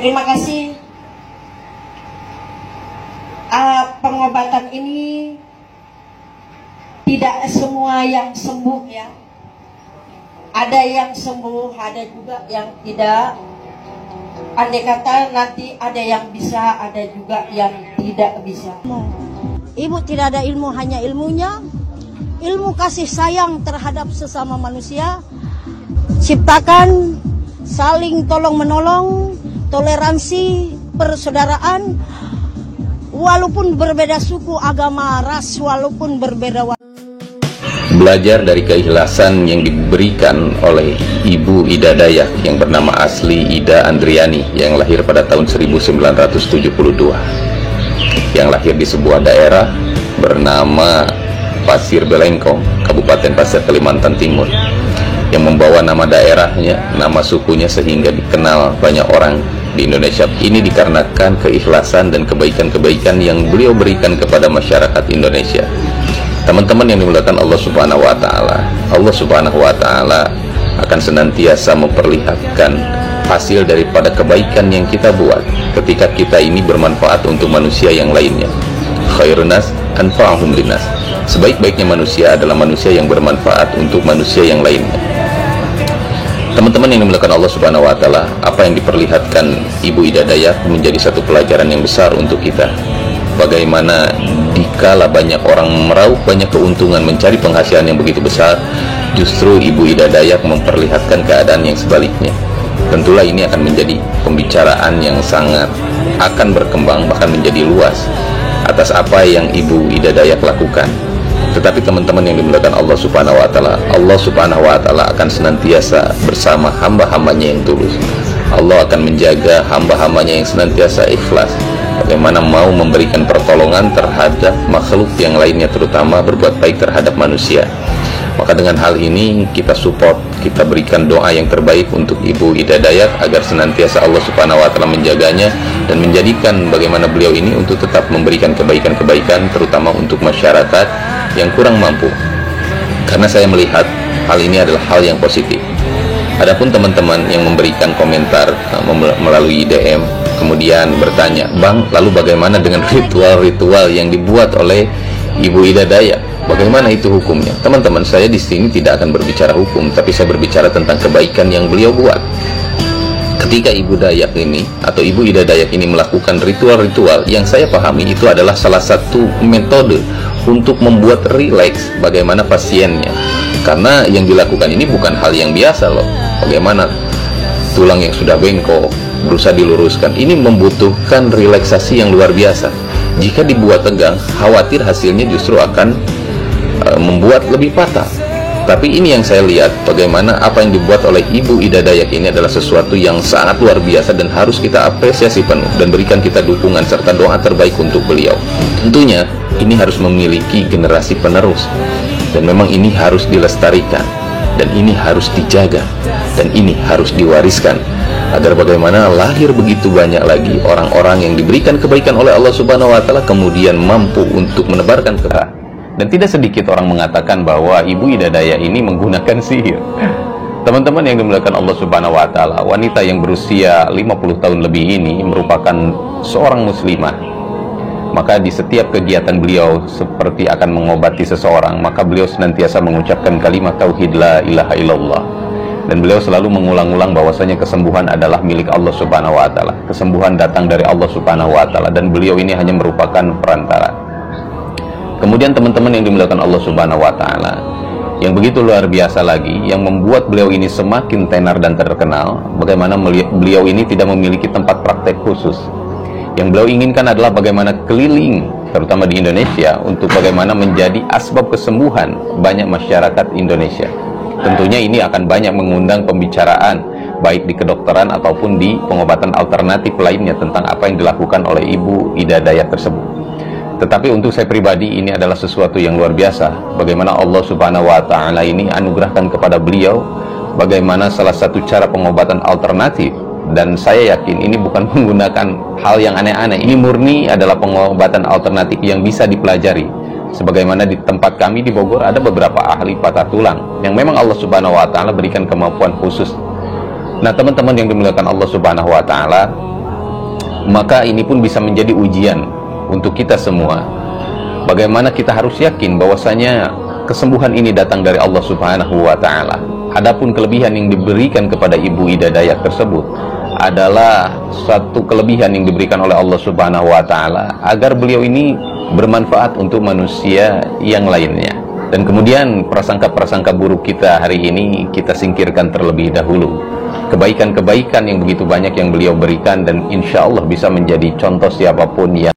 Terima kasih. Pengobatan ini tidak semua yang sembuh ya. Ada yang sembuh, ada juga yang tidak. Andai kata nanti ada yang bisa, ada juga yang tidak bisa. Ibu tidak ada ilmu, hanya ilmunya. Ilmu kasih sayang terhadap sesama manusia. Ciptakan saling tolong menolong, toleransi, persaudaraan, walaupun berbeda suku, agama, ras, walaupun berbeda. Belajar dari keikhlasan yang diberikan oleh Ibu Ida Dayak yang bernama asli Ida Andriani, yang lahir pada tahun 1972, yang lahir di sebuah daerah bernama Pasir Belengkong, Kabupaten Pasir, Kalimantan Timur, yang membawa nama daerahnya, nama sukunya, sehingga dikenal banyak orang di Indonesia. Ini dikarenakan keikhlasan dan kebaikan-kebaikan yang beliau berikan kepada masyarakat Indonesia. Teman-teman yang dimuliakan Allah Subhanahu wa Ta'ala, Allah Subhanahu wa Ta'ala akan senantiasa memperlihatkan hasil daripada kebaikan yang kita buat ketika kita ini bermanfaat untuk manusia yang lainnya. Khairun nas anfa'uhum linnas. Sebaik-baiknya manusia adalah manusia yang bermanfaat untuk manusia yang lainnya. Teman-teman yang dimuliakan Allah Subhanahu wa Ta'ala, apa yang diperlihatkan Ibu Ida Dayak menjadi satu pelajaran yang besar untuk kita. Bagaimana dikala banyak orang meraup banyak keuntungan, mencari penghasilan yang begitu besar, justru Ibu Ida Dayak memperlihatkan keadaan yang sebaliknya. Tentulah ini akan menjadi pembicaraan yang sangat akan berkembang, bahkan menjadi luas atas apa yang Ibu Ida Dayak lakukan. Tetapi teman-teman yang dimuliakan Allah Subhanahu wa Ta'ala, Allah Subhanahu wa Ta'ala akan senantiasa bersama hamba-hambanya yang tulus. Allah akan menjaga hamba-hambanya yang senantiasa ikhlas, bagaimana mau memberikan pertolongan terhadap makhluk yang lainnya, terutama berbuat baik terhadap manusia. Maka dengan hal ini kita support, kita berikan doa yang terbaik untuk Ibu Ida Dayak agar senantiasa Allah Subhanahu wa Ta'ala menjaganya dan menjadikan bagaimana beliau ini untuk tetap memberikan kebaikan-kebaikan, terutama untuk masyarakat yang kurang mampu. Karena saya melihat hal ini adalah hal yang positif. Adapun teman-teman yang memberikan komentar melalui DM, kemudian bertanya, "Bang, lalu bagaimana dengan ritual-ritual yang dibuat oleh Ibu Ida Dayak? Bagaimana itu hukumnya?" Teman-teman, saya di sini tidak akan berbicara hukum, tapi saya berbicara tentang kebaikan yang beliau buat. Ketika Ibu Dayak ini atau Ibu Ida Dayak ini melakukan ritual-ritual, yang saya pahami itu adalah salah satu metode untuk membuat rileks bagaimana pasiennya. Karena yang dilakukan ini bukan hal yang biasa loh. Bagaimana tulang yang sudah bengkok berusaha diluruskan, ini membutuhkan relaksasi yang luar biasa. Jika dibuat tegang, khawatir hasilnya justru akan membuat lebih patah. Tapi ini yang saya lihat, bagaimana apa yang dibuat oleh Ibu Ida Dayak ini adalah sesuatu yang sangat luar biasa dan harus kita apresiasi penuh dan berikan kita dukungan serta doa terbaik untuk beliau. Tentunya ini harus memiliki generasi penerus, dan memang ini harus dilestarikan, dan ini harus dijaga, dan ini harus diwariskan, agar bagaimana lahir begitu banyak lagi orang-orang yang diberikan kebaikan oleh Allah Subhanahu wa Ta'ala, kemudian mampu untuk menebarkan kebaikan. Dan tidak sedikit orang mengatakan bahwa Ibu Ida Dayak ini menggunakan sihir. Teman-teman yang dimuliakan Allah Subhanahu wa Ta'ala, wanita yang berusia 50 tahun lebih ini merupakan seorang muslimah. Maka di setiap kegiatan beliau seperti akan mengobati seseorang, maka beliau senantiasa mengucapkan kalimat tauhid la ilaha illallah. Dan beliau selalu mengulang-ulang bahwasanya kesembuhan adalah milik Allah Subhanahu wa Ta'ala. Kesembuhan datang dari Allah Subhanahu wa Ta'ala, dan beliau ini hanya merupakan perantara. Kemudian teman-teman yang dimuliakan Allah Subhanahu wa Ta'ala, yang begitu luar biasa lagi, yang membuat beliau ini semakin tenar dan terkenal, bagaimana beliau ini tidak memiliki tempat praktek khusus. Yang beliau inginkan adalah bagaimana keliling, terutama di Indonesia, untuk bagaimana menjadi asbab kesembuhan banyak masyarakat Indonesia. Tentunya ini akan banyak mengundang pembicaraan, baik di kedokteran ataupun di pengobatan alternatif lainnya tentang apa yang dilakukan oleh Ibu Ida Dayak tersebut. Tetapi untuk saya pribadi, ini adalah sesuatu yang luar biasa. Bagaimana Allah Subhanahu wa Ta'ala ini anugerahkan kepada beliau bagaimana salah satu cara pengobatan alternatif. Dan saya yakin ini bukan menggunakan hal yang aneh-aneh. Ini murni adalah pengobatan alternatif yang bisa dipelajari. Sebagaimana di tempat kami di Bogor ada beberapa ahli patah tulang yang memang Allah Subhanahu wa Ta'ala berikan kemampuan khusus. Nah teman-teman yang dimuliakan Allah Subhanahu wa Ta'ala, maka ini pun bisa menjadi ujian untuk kita semua. Bagaimana kita harus yakin bahwasanya kesembuhan ini datang dari Allah Subhanahu wa Ta'ala. Adapun kelebihan yang diberikan kepada Ibu Ida Dayak tersebut adalah satu kelebihan yang diberikan oleh Allah Subhanahu wa Ta'ala agar beliau ini bermanfaat untuk manusia yang lainnya. Dan kemudian prasangka-prasangka buruk kita hari ini kita singkirkan terlebih dahulu. Kebaikan-kebaikan yang begitu banyak yang beliau berikan, dan insya Allah bisa menjadi contoh siapapun yang